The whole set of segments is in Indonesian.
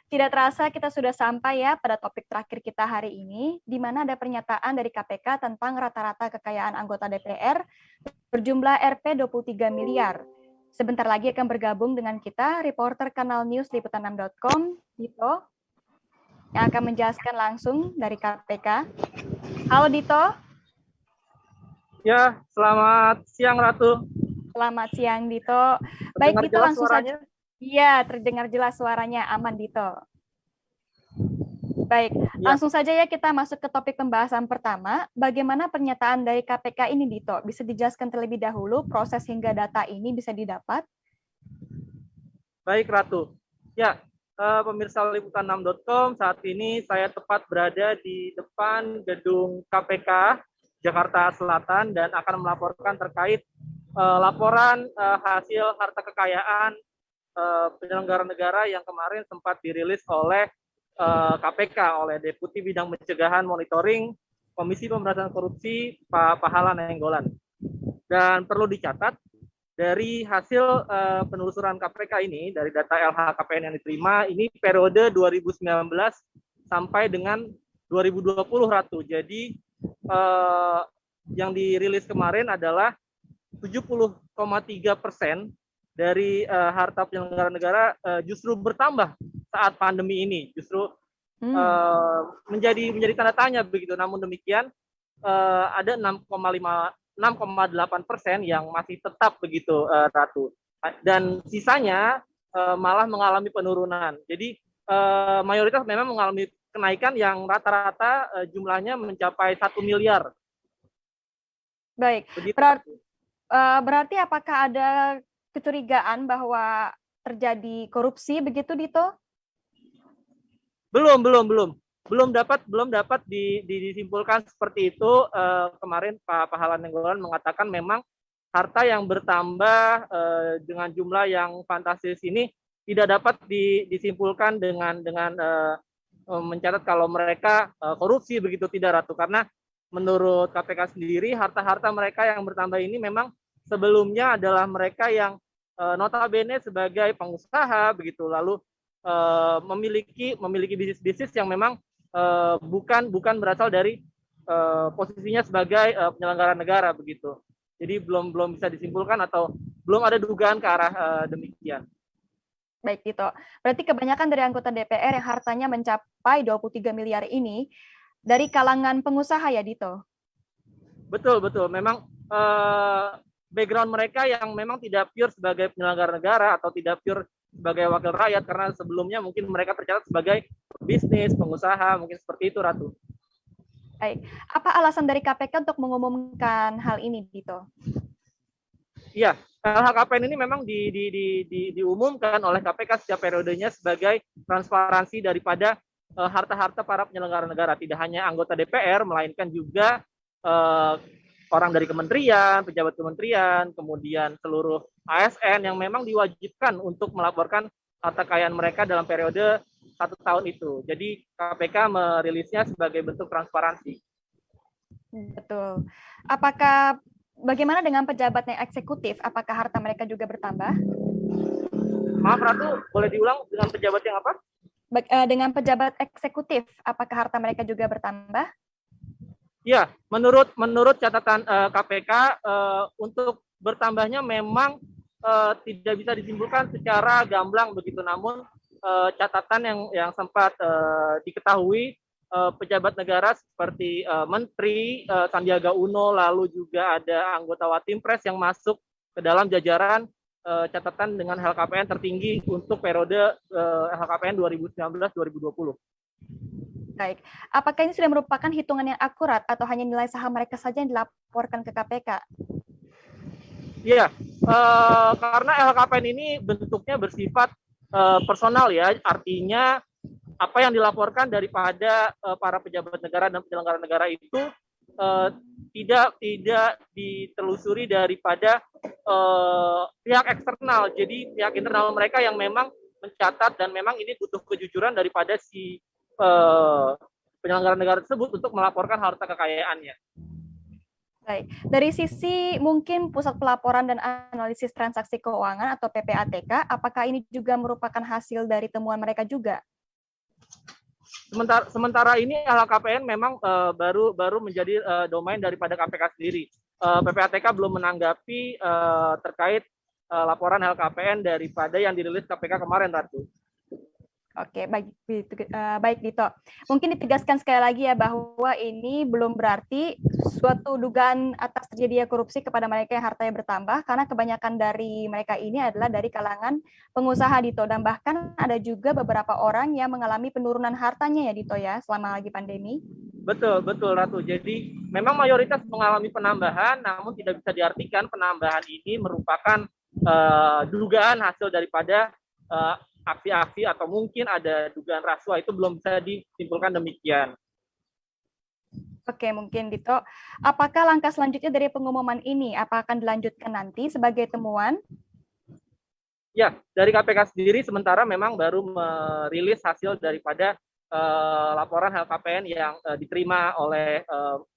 Tidak terasa kita sudah sampai ya pada topik terakhir kita hari ini, di mana ada pernyataan dari KPK tentang rata-rata kekayaan anggota DPR berjumlah Rp 23 miliar. Sebentar lagi akan bergabung dengan kita reporter kanal news liputan6.com, Dito, yang akan menjelaskan langsung dari KPK. Halo Dito. Ya, selamat siang Ratu. Selamat siang Dito. Baik Dito, langsung saja. Iya, terdengar jelas suaranya, aman Dito. Baik, langsung saja ya kita masuk ke topik pembahasan pertama. Bagaimana pernyataan dari KPK ini Dito? Bisa dijelaskan terlebih dahulu proses hingga data ini bisa didapat? Baik Ratu. Ya, pemirsa liputan6.com, saat ini saya tepat berada di depan gedung KPK Jakarta Selatan dan akan melaporkan terkait laporan hasil harta kekayaan penyelenggara negara yang kemarin sempat dirilis oleh KPK, oleh Deputi Bidang Pencegahan Monitoring Komisi Pemberantasan Korupsi Pak Pahala Nainggolan. Dan perlu dicatat, dari hasil penelusuran KPK ini, dari data LHKPN yang diterima, ini periode 2019 sampai dengan 2020, Ratu. Jadi yang dirilis kemarin adalah 70,3% dari harta penyelenggara negara justru bertambah saat pandemi ini, justru menjadi tanda tanya begitu. Namun demikian ada 6,8% yang masih tetap begitu, Ratu, dan sisanya malah mengalami penurunan. Jadi mayoritas memang mengalami kenaikan yang rata-rata jumlahnya mencapai 1 miliar. Baik, berarti apakah ada kecurigaan bahwa terjadi korupsi begitu, Dito? Belum dapat disimpulkan seperti itu. Kemarin Pak Pahala Nainggolan mengatakan memang harta yang bertambah dengan jumlah yang fantastis ini tidak dapat disimpulkan dengan mencatat kalau mereka korupsi begitu, tidak, Ratu, karena menurut KPK sendiri harta-harta mereka yang bertambah ini memang sebelumnya adalah mereka yang notabene sebagai pengusaha begitu, lalu memiliki bisnis-bisnis yang memang bukan berasal dari posisinya sebagai penyelenggara negara begitu. Jadi belum bisa disimpulkan atau belum ada dugaan ke arah demikian. Baik, Dito. Berarti kebanyakan dari anggota DPR yang hartanya mencapai 23 miliar ini dari kalangan pengusaha ya, Dito? Betul. Memang background mereka yang memang tidak pure sebagai penyelenggara negara atau tidak pure sebagai wakil rakyat, karena sebelumnya mungkin mereka tercatat sebagai bisnis, pengusaha, mungkin seperti itu, Ratu. Baik. Apa alasan dari KPK untuk mengumumkan hal ini, Dito? Iya, LHKPN ini memang diumumkan oleh KPK setiap periodenya sebagai transparansi daripada harta-harta para penyelenggara negara, tidak hanya anggota DPR, melainkan juga orang dari kementerian, pejabat kementerian, kemudian seluruh ASN yang memang diwajibkan untuk melaporkan harta kekayaan mereka dalam periode 1 tahun itu. Jadi KPK merilisnya sebagai bentuk transparansi. Betul. Bagaimana dengan pejabat yang eksekutif? Apakah harta mereka juga bertambah? Maaf, Ratu, boleh diulang, dengan pejabat yang apa? Dengan pejabat eksekutif, apakah harta mereka juga bertambah? Ya, menurut catatan KPK, untuk bertambahnya memang tidak bisa disimpulkan secara gamblang begitu. Namun catatan yang sempat diketahui, pejabat negara seperti Menteri Sandiaga Uno, lalu juga ada anggota Watimpres yang masuk ke dalam jajaran catatan dengan LHKPN tertinggi untuk periode LHKPN 2019-2020. Baik, apakah ini sudah merupakan hitungan yang akurat atau hanya nilai saham mereka saja yang dilaporkan ke KPK? Iya, karena LHKPN ini bentuknya bersifat personal ya, artinya apa yang dilaporkan daripada para pejabat negara dan penyelenggara negara itu tidak ditelusuri daripada pihak eksternal. Jadi pihak internal mereka yang memang mencatat, dan memang ini butuh kejujuran daripada si penyelenggara negara tersebut untuk melaporkan harta kekayaannya. Baik, dari sisi mungkin Pusat Pelaporan dan Analisis Transaksi Keuangan atau PPATK, apakah ini juga merupakan hasil dari temuan mereka juga? Sementara ini LHKPN memang baru menjadi domain daripada KPK sendiri. PPATK belum menanggapi terkait laporan LHKPN daripada yang dirilis KPK kemarin, Ratu. Oke, baik Dito. Mungkin ditegaskan sekali lagi ya bahwa ini belum berarti suatu dugaan atas terjadinya korupsi kepada mereka yang hartanya bertambah, karena kebanyakan dari mereka ini adalah dari kalangan pengusaha, Dito, dan bahkan ada juga beberapa orang yang mengalami penurunan hartanya ya, Dito, ya, selama lagi pandemi. Betul, Ratu. Jadi memang mayoritas mengalami penambahan, namun tidak bisa diartikan penambahan ini merupakan dugaan hasil daripada aksi-aksi atau mungkin ada dugaan rasuah, itu belum bisa disimpulkan demikian. Oke, mungkin Dito. Apakah langkah selanjutnya dari pengumuman ini? Apa akan dilanjutkan nanti sebagai temuan? Ya, dari KPK sendiri sementara memang baru merilis hasil daripada laporan LHKPN yang diterima oleh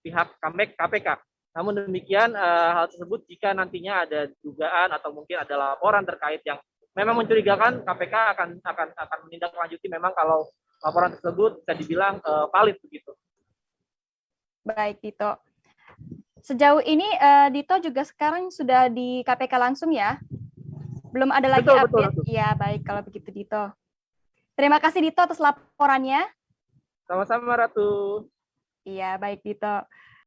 pihak KPK. Namun demikian, hal tersebut jika nantinya ada dugaan atau mungkin ada laporan terkait yang memang mencurigakan, KPK akan menindaklanjuti memang kalau laporan tersebut bisa dibilang valid begitu. Baik, Dito. Sejauh ini Dito juga sekarang sudah di KPK langsung ya? Belum ada lagi update? Ya, baik kalau begitu, Dito. Terima kasih, Dito, atas laporannya. Sama-sama, Ratu. Iya, baik, Dito.